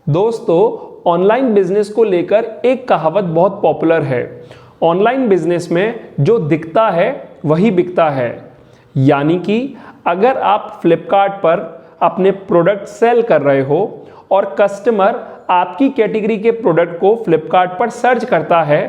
दोस्तों, online business को लेकर एक कहावत बहुत पॉपुलर है। ऑनलाइन बिजनेस में जो दिखता है वही बिकता है। यानी कि अगर आप फ्लिपकार्ट पर अपने प्रोडक्ट सेल कर रहे हो और कस्टमर आपकी कैटेगरी के प्रोडक्ट को फ्लिपकार्ट पर सर्च करता है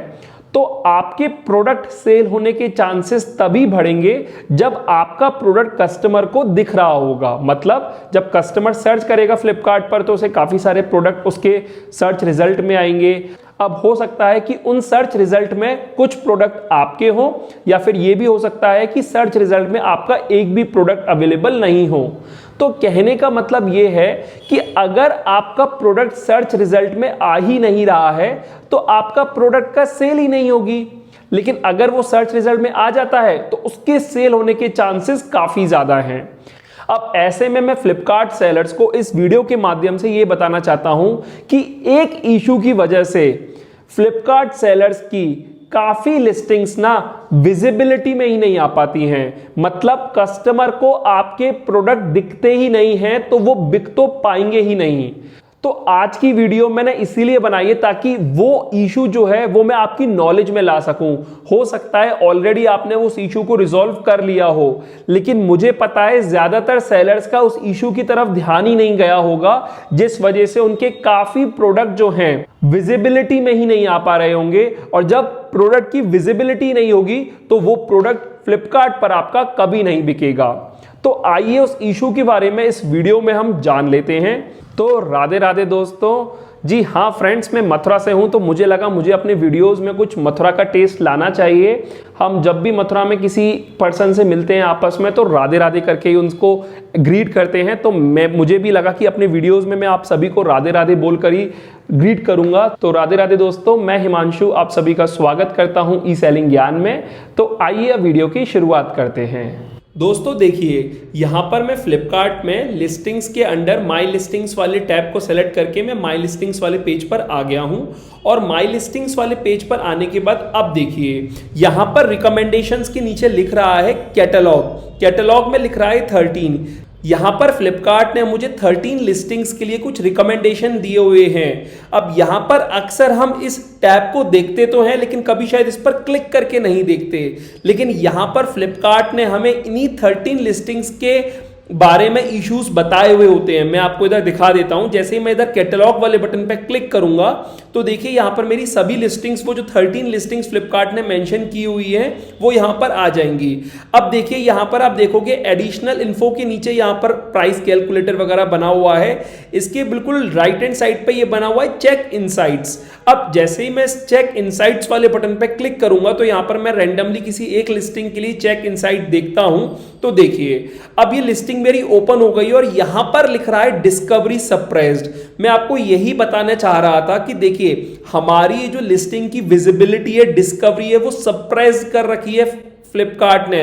तो आपके प्रोडक्ट सेल होने के चांसेस तभी बढ़ेंगे जब आपका प्रोडक्ट कस्टमर को दिख रहा होगा। मतलब जब कस्टमर सर्च करेगा फ्लिपकार्ट पर तो उसे काफी सारे प्रोडक्ट उसके सर्च रिजल्ट में आएंगे। अब हो सकता है कि उन सर्च रिजल्ट में कुछ प्रोडक्ट आपके हो या फिर यह भी हो सकता है कि सर्च रिजल्ट में आपका एक भी प्रोडक्ट अवेलेबल नहीं हो। तो कहने का मतलब यह है कि अगर आपका प्रोडक्ट सर्च रिजल्ट में आ ही नहीं रहा है तो आपका प्रोडक्ट का सेल ही नहीं होगी। लेकिन अगर वो सर्च रिजल्ट में आ जाता है तो उसके सेल होने के चांसेस काफी ज्यादा हैं। अब ऐसे में मैं फ्लिपकार्ट सेलर्स को इस वीडियो के माध्यम से यह बताना चाहता हूं कि एक इशू की वजह से फ्लिपकार्ट सेलर्स की काफी लिस्टिंग्स ना विजिबिलिटी में ही नहीं आ पाती हैं। मतलब कस्टमर को आपके प्रोडक्ट दिखते ही नहीं हैं तो वो बिक तो पाएंगे ही नहीं। तो आज की वीडियो मैंने इसीलिए बनाई है ताकि वो इशू जो है वो मैं आपकी नॉलेज में ला सकूं। हो सकता है ऑलरेडी आपने उस इशू को रिजॉल्व कर लिया हो, लेकिन मुझे पता है ज्यादातर सेलर्स का उस इशू की तरफ ध्यान ही नहीं गया होगा, जिस वजह से उनके काफी प्रोडक्ट जो हैं विजिबिलिटी में ही नहीं आ पा रहे होंगे। और जब प्रोडक्ट की विजिबिलिटी नहीं होगी तो वो प्रोडक्ट फ्लिपकार्ट पर आपका कभी नहीं बिकेगा। तो आइए उस इशू के बारे में इस वीडियो में हम जान लेते हैं। तो राधे राधे दोस्तों। जी हाँ फ्रेंड्स, मैं मथुरा से हूँ तो मुझे लगा मुझे अपने वीडियोस में कुछ मथुरा का टेस्ट लाना चाहिए। हम जब भी मथुरा में किसी पर्सन से मिलते हैं आपस में तो राधे राधे करके ही उनको ग्रीट करते हैं। तो मुझे भी लगा कि अपने वीडियोस में मैं आप सभी को राधे राधे बोलकर ही ग्रीट करूंगा। तो राधे राधे दोस्तों, मैं हिमांशु आप सभी का स्वागत करता हूँ ई सेलिंग ज्ञान में। तो आइए अब वीडियो की शुरुआत करते हैं। दोस्तों देखिए, यहाँ पर मैं फ्लिपकार्ट में लिस्टिंग्स के अंडर माई लिस्टिंग्स वाले टैब को सेलेक्ट करके मैं माई लिस्टिंग्स वाले पेज पर आ गया हूँ। और माई लिस्टिंग्स वाले पेज पर आने के बाद अब देखिए, यहाँ पर रिकमेंडेशंस के नीचे लिख रहा है कैटलॉग। कैटलॉग में लिख रहा है 13। यहाँ पर फ्लिपकार्ट ने मुझे 13 लिस्टिंग्स के लिए कुछ रिकमेंडेशन दिए हुए हैं। अब यहाँ पर अक्सर हम इस टैब को देखते तो हैं लेकिन कभी शायद इस पर क्लिक करके नहीं देखते। लेकिन यहाँ पर फ्लिपकार्ट ने हमें इन्हीं 13 लिस्टिंग्स के बारे में इश्यूज बताए हुए होते हैं। मैं आपको इधर दिखा देता हूं। जैसे ही मैं इधर कैटलॉग वाले बटन पर क्लिक करूंगा तो देखिए यहाँ पर मेरी सभी लिस्टिंग्स, वो जो 13 लिस्टिंग्स फ्लिपकार्ट ने मेंशन की हुई है वो यहाँ पर आ जाएंगी। अब देखिए यहाँ पर आप देखोगे एडिशनल इन्फो के नीचे यहाँ पर प्राइस कैलकुलेटर वगैरह बना हुआ है। इसके बिल्कुल राइट हैंड साइड पे ये बना हुआ है चेक इनसाइट्स। अब जैसे ही मैं चेक इनसाइट्स वाले बटन पे क्लिक करूंगा तो यहाँ पर मैं रैंडमली किसी एक लिस्टिंग के लिए चेक इनसाइट देखता हूं। तो देखिए अब ये लिस्टिंग मेरी ओपन हो गई और यहां पर लिख रहा है डिस्कवरी सप्रेस्ड। मैं आपको यही बताना चाह रहा था कि देखिए हमारी जो लिस्टिंग की विजिबिलिटी है, डिस्कवरी है, वो सप्रेस कर रखी है फ्लिपकार्ट ने।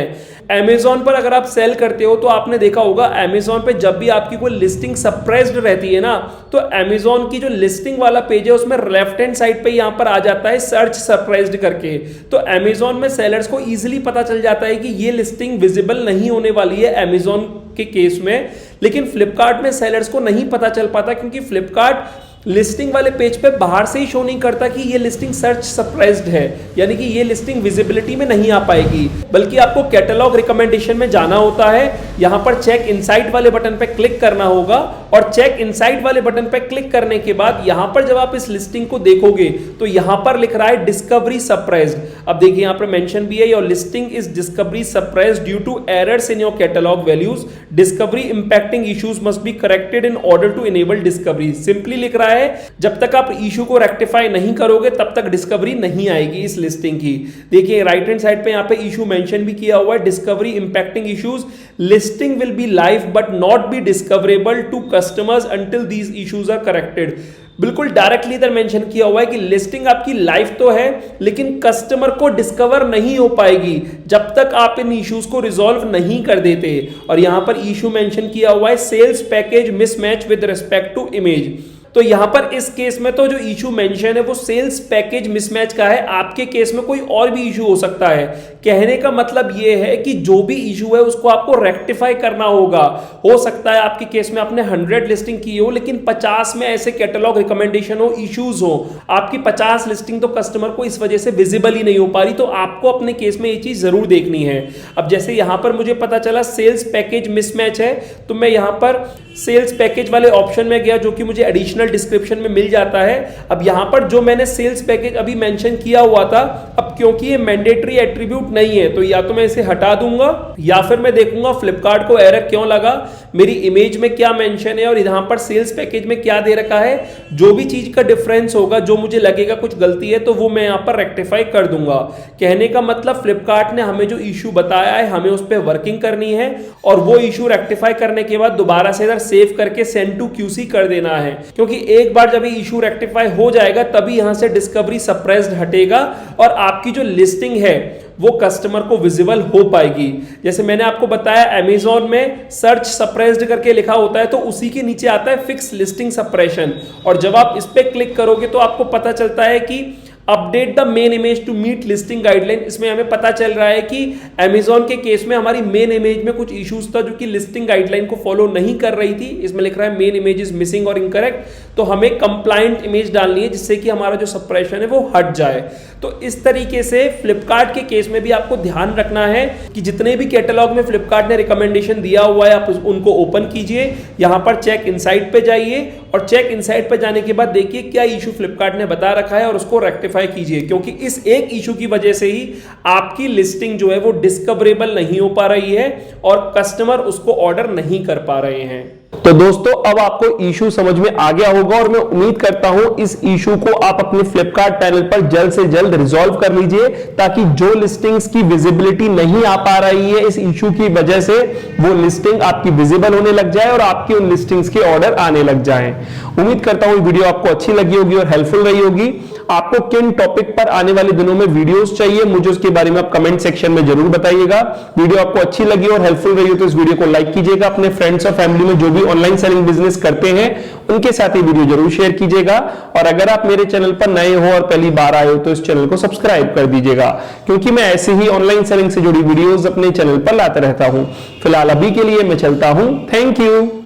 Amazon पर अगर आप सेल करते हो तो आपने देखा होगा Amazon पे जब भी आपकी कोई लिस्टिंग सप्रेस्ड रहती है ना तो Amazon की जो लिस्टिंग वाला पेज है उसमें लेफ्ट हैंड साइड पे यहां पर आ जाता है सर्च सप्रेस्ड करके। तो Amazon में सेलर्स को इजीली पता चल जाता है कि ये लिस्टिंग विजिबल नहीं होने वाली है Amazon के केस में। लेकिन फ्लिपकार्ट में सेलर्स को नहीं पता चल पाता क्योंकि फ्लिपकार्ट लिस्टिंग वाले पेज पे बाहर से ही शो नहीं करता कि ये लिस्टिंग सर्च सप्रेस्ड है, यानी कि ये लिस्टिंग विजिबिलिटी में नहीं आ पाएगी। बल्कि आपको कैटलॉग रिकमेंडेशन में जाना होता है, यहां पर चेक इनसाइट वाले बटन पे क्लिक करना होगा और चेक इनसाइट वाले बटन पे क्लिक करने के बाद यहां पर जब आप इस लिस्टिंग को देखोगे तो यहां पर लिख रहा है डिस्कवरी सप्रेस्ड। अब देखिए यहां पर मेंशन भी है your listing is discovery suppressed due to errors in your catalogue values. Discovery impacting issues must be corrected in order to enable discovery. Simply लिख रहा है जब तक आप इशू को रेक्टिफाई नहीं करोगे तब तक डिस्कवरी नहीं आएगी इस लिस्टिंग की। देखिए राइट हैंड साइड पे यहाँ पे इशू मेंशन भी किया हुआ है, discovery impacting issues. Listing will be live but not be discoverable to customers until these issues are corrected. बिल्कुल डायरेक्टली इधर मेंशन किया हुआ है कि लिस्टिंग आपकी लाइव तो है लेकिन कस्टमर को डिस्कवर नहीं हो पाएगी जब तक आप इन इश्यूज को रिजॉल्व नहीं कर देते। और यहां पर इशू मेंशन किया हुआ है sales package mismatch with respect to image. तो यहां पर इस केस में तो जो इशू मेंशन है वो सेल्स पैकेज मिसमैच का है। आपके केस में कोई और भी इशू हो सकता है। कहने का मतलब ये है कि जो भी इशू है उसको आपको रेक्टिफाई करना होगा। हो सकता है आपके केस में आपने 100 लिस्टिंग की हो लेकिन 50 में ऐसे कैटलॉग रिकमेंडेशन हो, इश्यूज हो, आपकी 50 लिस्टिंग तो कस्टमर को इस वजह से विजिबल ही नहीं हो पा रही। तो आपको अपने केस में ये चीज जरूर देखनी है। अब जैसे यहां पर मुझे पता चला सेल्स पैकेज मिसमैच है, तो मैं यहां पर सेल्स पैकेज वाले ऑप्शन में गया जो कि मुझे एडिशनल डिस्क्रिप्शन में मिल जाता है। अब यहां पर जो मैंने सेल्स पैकेज अभी मेंशन किया हुआ था, अब क्योंकि ये मैंडेटरी एट्रीब्यूट नहीं है तो या तो मैं इसे हटा दूंगा या फिर मैं देखूंगा फ्लिपकार्ट को एरर क्यों लगा, मेरी इमेज में क्या मेंशन है और यहां पर सेल्स पैकेज में क्या दे रखा है। जो भी चीज का डिफरेंस होगा, जो मुझे लगेगा कुछ गलती है, तो वो मैं यहां पर रेक्टिफाई कर दूंगा। कहने का मतलब फ्लिपकार्ट ने हमें जो इशू बताया है हमें उस पर वर्किंग करनी है और वो इशू रेक्टिफाई करने के बाद दोबारा से इधर सेव करके सेंड टू क्यूसी कर देना है। क्योंकि एक बार जब ये इशू रेक्टिफाई हो जाएगा तभी यहां से डिस्कवरी सप्रेस्ड हटेगा और आपकी जो लिस्टिंग है वो कस्टमर को विजिबल हो पाएगी। जैसे मैंने आपको बताया अमेज़न में सर्च सप्रेस्ड करके लिखा होता है तो उसी के नीचे आता है फिक्स लिस्टिंग सप्रेशन, और जब आप इस पे क्लिक करोगे तो आपको पता चलता है कि update the main image to meet listing guideline. इसमें हमें पता चल रहा है कि अमेज़न के केस में हमारी मेन इमेज में कुछ इश्यूज था जो कि लिस्टिंग गाइडलाइन को फॉलो नहीं कर रही थी। इसमें लिख रहा है मेन इमेज इज मिसिंग और इनकरेक्ट, तो हमें कंप्लायंट इमेज डालनी है जिससे कि हमारा जो सप्रेशन है वो हट जाए। तो इस तरीके से फ्लिपकार्ट के केस में भी आपको ध्यान रखना है कि जितने भी कैटलॉग में फ्लिपकार्ट ने रिकमेंडेशन दिया हुआ है आप उनको ओपन कीजिए, यहां पर चेक इनसाइट पे जाइए और चेक इनसाइट पे जाने के बाद देखिए क्या इशू फ्लिपकार्ट ने बता रखा है और उसको रेक्टिफाई कीजिए। क्योंकि इस एक इशू की वजह से ही आपकी लिस्टिंग जो है वो डिस्कवरेबल नहीं हो पा रही है और कस्टमर उसको ऑर्डर नहीं कर पा रहे हैं। तो दोस्तों अब आपको इशू समझ में आ गया होगा और मैं उम्मीद करता हूं इस इशू को आप अपने फ्लिपकार्ट पैनल पर जल्द से जल्द रिजॉल्व कर लीजिए ताकि जो लिस्टिंग्स की विजिबिलिटी नहीं आ पा रही है इस इशू की वजह से वो लिस्टिंग आपकी विजिबल होने लग जाए और आपकी उन लिस्टिंग्स के ऑर्डर आने लग जाएं। उम्मीद करता हूं वीडियो आपको अच्छी लगी होगी और हेल्पफुल रही होगी। आपको किन टॉपिक पर आने वाले दिनों में वीडियोस चाहिए मुझे उसके बारे में आप कमेंट सेक्शन में जरूर बताइएगा। वीडियो आपको अच्छी लगी और हेल्पफुल रही हो तो इस वीडियो को लाइक कीजिएगा। अपने फ्रेंड्स और फैमिली में जो भी ऑनलाइन सेलिंग बिजनेस करते हैं उनके साथ ये वीडियो जरूर शेयर कीजिएगा। और अगर आप मेरे चैनल पर नए हो और पहली बार आए हो तो इस चैनल को सब्सक्राइब कर दीजिएगा क्योंकि मैं ऐसे ही ऑनलाइन सेलिंग से जुड़ी वीडियोस अपने चैनल पर लाता रहता हूं। फिलहाल अभी के लिए मैं चलता हूं। Thank you.